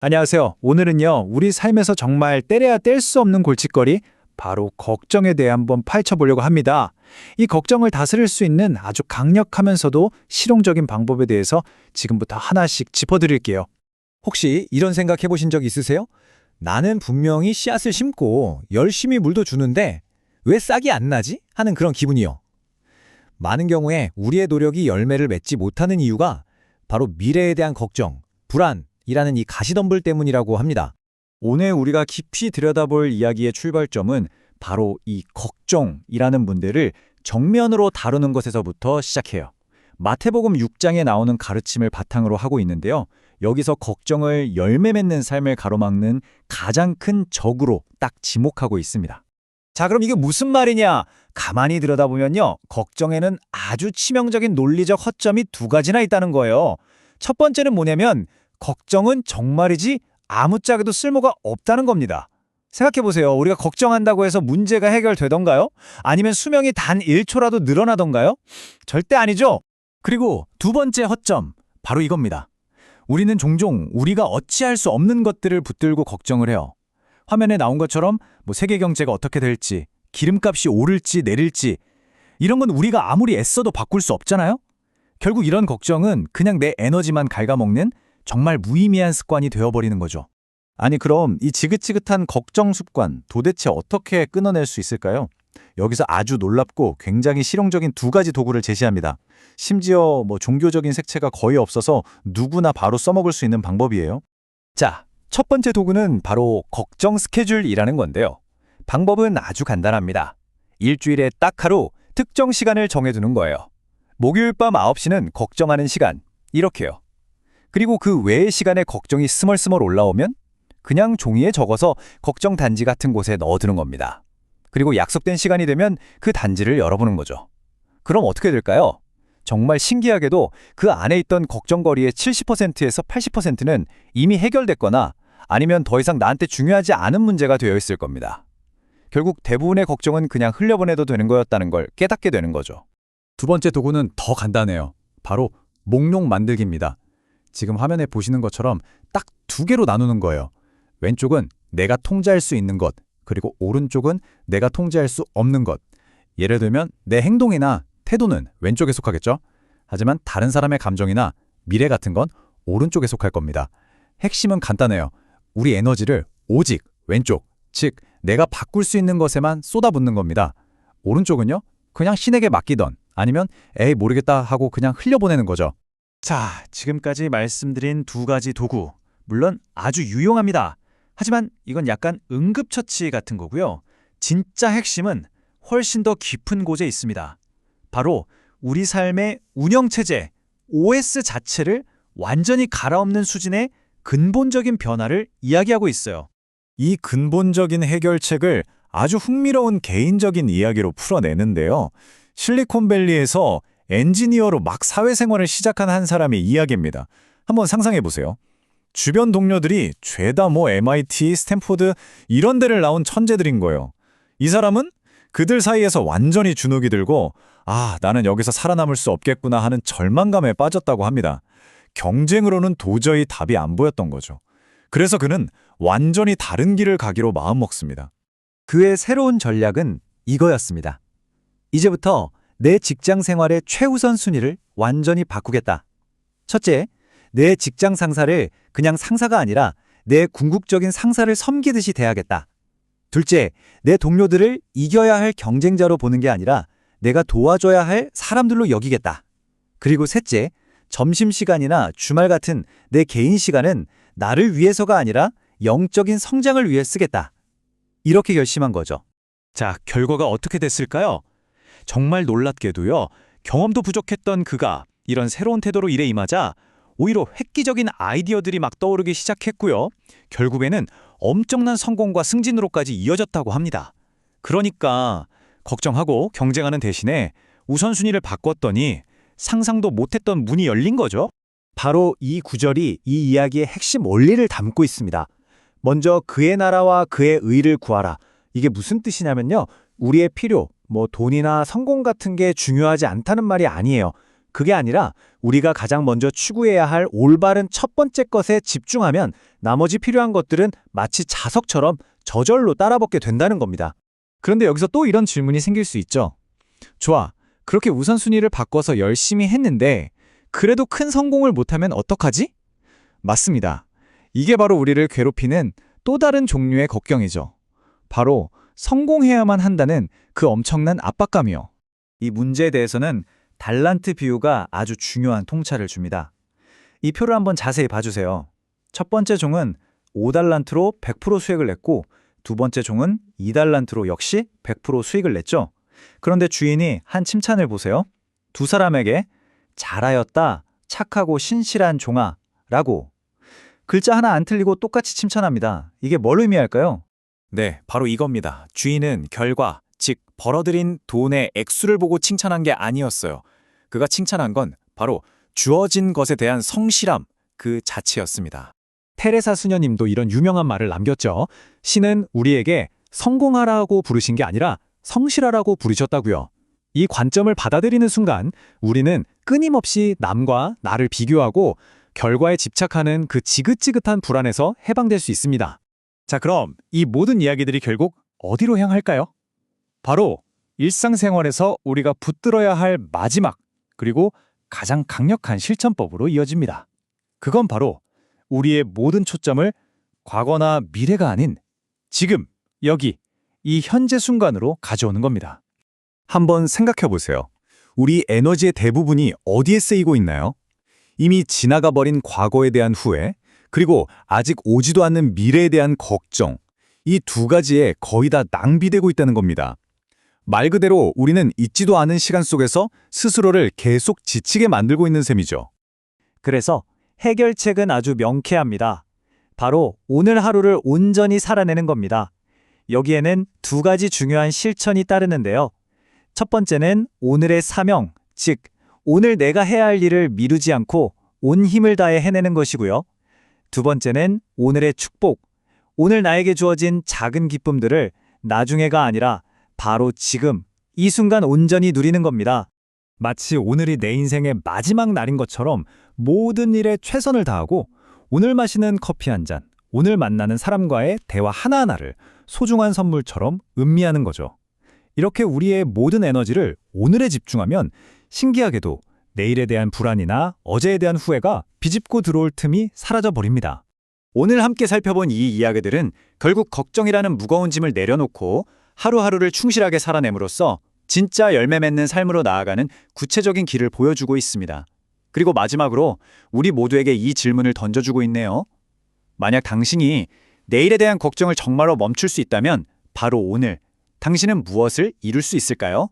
안녕하세요. 오늘은요, 우리 삶에서 정말 때려야 뗄 수 없는 골칫거리, 바로 걱정에 대해 한번 파헤쳐보려고 합니다. 이 걱정을 다스릴 수 있는 아주 강력하면서도 실용적인 방법에 대해서 지금부터 하나씩 짚어드릴게요. 혹시 이런 생각 해보신 적 있으세요? 나는 분명히 씨앗을 심고 열심히 물도 주는데 왜 싹이 안 나지? 하는 그런 기분이요. 많은 경우에 우리의 노력이 열매를 맺지 못하는 이유가 바로 미래에 대한 걱정, 불안이라는 이 가시덤불 때문이라고 합니다. 오늘 우리가 깊이 들여다볼 이야기의 출발점은 바로 이 걱정이라는 문제를 정면으로 다루는 것에서부터 시작해요. 마태복음 6장에 나오는 가르침을 바탕으로 하고 있는데요. 여기서 걱정을 열매 맺는 삶을 가로막는 가장 큰 적으로 딱 지목하고 있습니다. 자, 그럼 이게 무슨 말이냐? 가만히 들여다보면요. 걱정에는 아주 치명적인 논리적 허점이 두 가지나 있다는 거예요. 첫 번째는 뭐냐면 걱정은 정말이지 아무짝에도 쓸모가 없다는 겁니다. 생각해보세요. 우리가 걱정한다고 해서 문제가 해결되던가요? 아니면 수명이 단 1초라도 늘어나던가요? 절대 아니죠. 그리고 두 번째 허점, 바로 이겁니다. 우리는 종종 우리가 어찌할 수 없는 것들을 붙들고 걱정을 해요. 화면에 나온 것처럼 세계 경제가 어떻게 될지, 기름값이 오를지 내릴지, 이런 건 우리가 아무리 애써도 바꿀 수 없잖아요? 결국 이런 걱정은 그냥 내 에너지만 갉아먹는 정말 무의미한 습관이 되어버리는 거죠. 아니, 그럼 이 지긋지긋한 걱정 습관 도대체 어떻게 끊어낼 수 있을까요? 여기서 아주 놀랍고 굉장히 실용적인 두 가지 도구를 제시합니다. 심지어 종교적인 색채가 거의 없어서 누구나 바로 써먹을 수 있는 방법이에요. 자, 첫 번째 도구는 바로 걱정 스케줄이라는 건데요. 방법은 아주 간단합니다. 일주일에 딱 하루 특정 시간을 정해두는 거예요. 목요일 밤 9시는 걱정하는 시간, 이렇게요. 그리고 그 외의 시간에 걱정이 스멀스멀 올라오면 그냥 종이에 적어서 걱정 단지 같은 곳에 넣어두는 겁니다. 그리고 약속된 시간이 되면 그 단지를 열어보는 거죠. 그럼 어떻게 될까요? 정말 신기하게도 그 안에 있던 걱정거리의 70%에서 80%는 이미 해결됐거나 아니면 더 이상 나한테 중요하지 않은 문제가 되어 있을 겁니다. 결국 대부분의 걱정은 그냥 흘려보내도 되는 거였다는 걸 깨닫게 되는 거죠. 두 번째 도구는 더 간단해요. 바로 목록 만들기입니다. 지금 화면에 보시는 것처럼 딱 두 개로 나누는 거예요. 왼쪽은 내가 통제할 수 있는 것, 그리고 오른쪽은 내가 통제할 수 없는 것. 예를 들면 내 행동이나 태도는 왼쪽에 속하겠죠? 하지만 다른 사람의 감정이나 미래 같은 건 오른쪽에 속할 겁니다. 핵심은 간단해요. 우리 에너지를 오직 왼쪽, 즉 내가 바꿀 수 있는 것에만 쏟아붓는 겁니다. 오른쪽은요? 그냥 신에게 맡기던 아니면 에이 모르겠다 하고 그냥 흘려보내는 거죠. 자, 지금까지 말씀드린 두 가지 도구, 물론 아주 유용합니다. 하지만 이건 약간 응급처치 같은 거고요. 진짜 핵심은 훨씬 더 깊은 곳에 있습니다. 바로 우리 삶의 운영체제, OS 자체를 완전히 갈아엎는 수준의 근본적인 변화를 이야기하고 있어요. 이 근본적인 해결책을 아주 흥미로운 개인적인 이야기로 풀어내는데요. 실리콘밸리에서 엔지니어로 막 사회생활을 시작한 한 사람의 이야기입니다. 한번 상상해보세요. 주변 동료들이 죄다 MIT, 스탠포드 이런 데를 나온 천재들인 거예요. 이 사람은 그들 사이에서 완전히 주눅이 들고 나는 여기서 살아남을 수 없겠구나 하는 절망감에 빠졌다고 합니다. 경쟁으로는 도저히 답이 안 보였던 거죠. 그래서 그는 완전히 다른 길을 가기로 마음먹습니다. 그의 새로운 전략은 이거였습니다. 이제부터 내 직장 생활의 최우선 순위를 완전히 바꾸겠다. 첫째, 내 직장 상사를 그냥 상사가 아니라 내 궁극적인 상사를 섬기듯이 대하겠다. 둘째, 내 동료들을 이겨야 할 경쟁자로 보는 게 아니라 내가 도와줘야 할 사람들로 여기겠다. 그리고 셋째, 점심시간이나 주말 같은 내 개인 시간은 나를 위해서가 아니라 영적인 성장을 위해 쓰겠다. 이렇게 결심한 거죠. 자, 결과가 어떻게 됐을까요? 정말 놀랍게도요. 경험도 부족했던 그가 이런 새로운 태도로 일에 임하자 오히려 획기적인 아이디어들이 막 떠오르기 시작했고요. 결국에는 엄청난 성공과 승진으로까지 이어졌다고 합니다. 그러니까 걱정하고 경쟁하는 대신에 우선순위를 바꿨더니 상상도 못했던 문이 열린 거죠. 바로 이 구절이 이 이야기의 핵심 원리를 담고 있습니다. 먼저 그의 나라와 그의 의를 구하라. 이게 무슨 뜻이냐면요. 우리의 필요, 돈이나 성공 같은 게 중요하지 않다는 말이 아니에요. 그게 아니라 우리가 가장 먼저 추구해야 할 올바른 첫 번째 것에 집중하면 나머지 필요한 것들은 마치 자석처럼 저절로 따라붙게 된다는 겁니다. 그런데 여기서 또 이런 질문이 생길 수 있죠. 좋아, 그렇게 우선순위를 바꿔서 열심히 했는데 그래도 큰 성공을 못하면 어떡하지? 맞습니다. 이게 바로 우리를 괴롭히는 또 다른 종류의 걱정이죠. 바로 성공해야만 한다는 그 엄청난 압박감이요. 이 문제에 대해서는 달란트 비유가 아주 중요한 통찰을 줍니다. 이 표를 한번 자세히 봐주세요. 첫 번째 종은 5달란트로 100% 수익을 냈고 두 번째 종은 2달란트로 역시 100% 수익을 냈죠. 그런데 주인이 한 칭찬을 보세요. 두 사람에게 잘하였다, 착하고 신실한 종아 라고 글자 하나 안 틀리고 똑같이 칭찬합니다. 이게 뭘 의미할까요? 네, 바로 이겁니다. 주인은 결과, 즉 벌어들인 돈의 액수를 보고 칭찬한 게 아니었어요. 그가 칭찬한 건 바로 주어진 것에 대한 성실함 그 자체였습니다. 테레사 수녀님도 이런 유명한 말을 남겼죠. 신은 우리에게 성공하라고 부르신 게 아니라 성실하라고 부르셨다고요. 이 관점을 받아들이는 순간 우리는 끊임없이 남과 나를 비교하고 결과에 집착하는 그 지긋지긋한 불안에서 해방될 수 있습니다. 자, 그럼 이 모든 이야기들이 결국 어디로 향할까요? 바로 일상생활에서 우리가 붙들어야 할 마지막 그리고 가장 강력한 실천법으로 이어집니다. 그건 바로 우리의 모든 초점을 과거나 미래가 아닌 지금, 여기, 이 현재 순간으로 가져오는 겁니다. 한번 생각해 보세요. 우리 에너지의 대부분이 어디에 쓰이고 있나요? 이미 지나가 버린 과거에 대한 후회, 그리고 아직 오지도 않는 미래에 대한 걱정, 이 두 가지에 거의 다 낭비되고 있다는 겁니다. 말 그대로 우리는 잊지도 않은 시간 속에서 스스로를 계속 지치게 만들고 있는 셈이죠. 그래서 해결책은 아주 명쾌합니다. 바로 오늘 하루를 온전히 살아내는 겁니다. 여기에는 두 가지 중요한 실천이 따르는데요. 첫 번째는 오늘의 사명, 즉 오늘 내가 해야 할 일을 미루지 않고 온 힘을 다해 해내는 것이고요. 두 번째는 오늘의 축복, 오늘 나에게 주어진 작은 기쁨들을 나중에가 아니라 바로 지금, 이 순간 온전히 누리는 겁니다. 마치 오늘이 내 인생의 마지막 날인 것처럼 모든 일에 최선을 다하고 오늘 마시는 커피 한 잔, 오늘 만나는 사람과의 대화 하나하나를 소중한 선물처럼 음미하는 거죠. 이렇게 우리의 모든 에너지를 오늘에 집중하면 신기하게도 내일에 대한 불안이나 어제에 대한 후회가 비집고 들어올 틈이 사라져 버립니다. 오늘 함께 살펴본 이 이야기들은 결국 걱정이라는 무거운 짐을 내려놓고 하루하루를 충실하게 살아냄으로써 진짜 열매 맺는 삶으로 나아가는 구체적인 길을 보여주고 있습니다. 그리고 마지막으로 우리 모두에게 이 질문을 던져주고 있네요. 만약 당신이 내일에 대한 걱정을 정말로 멈출 수 있다면 바로 오늘, 당신은 무엇을 이룰 수 있을까요?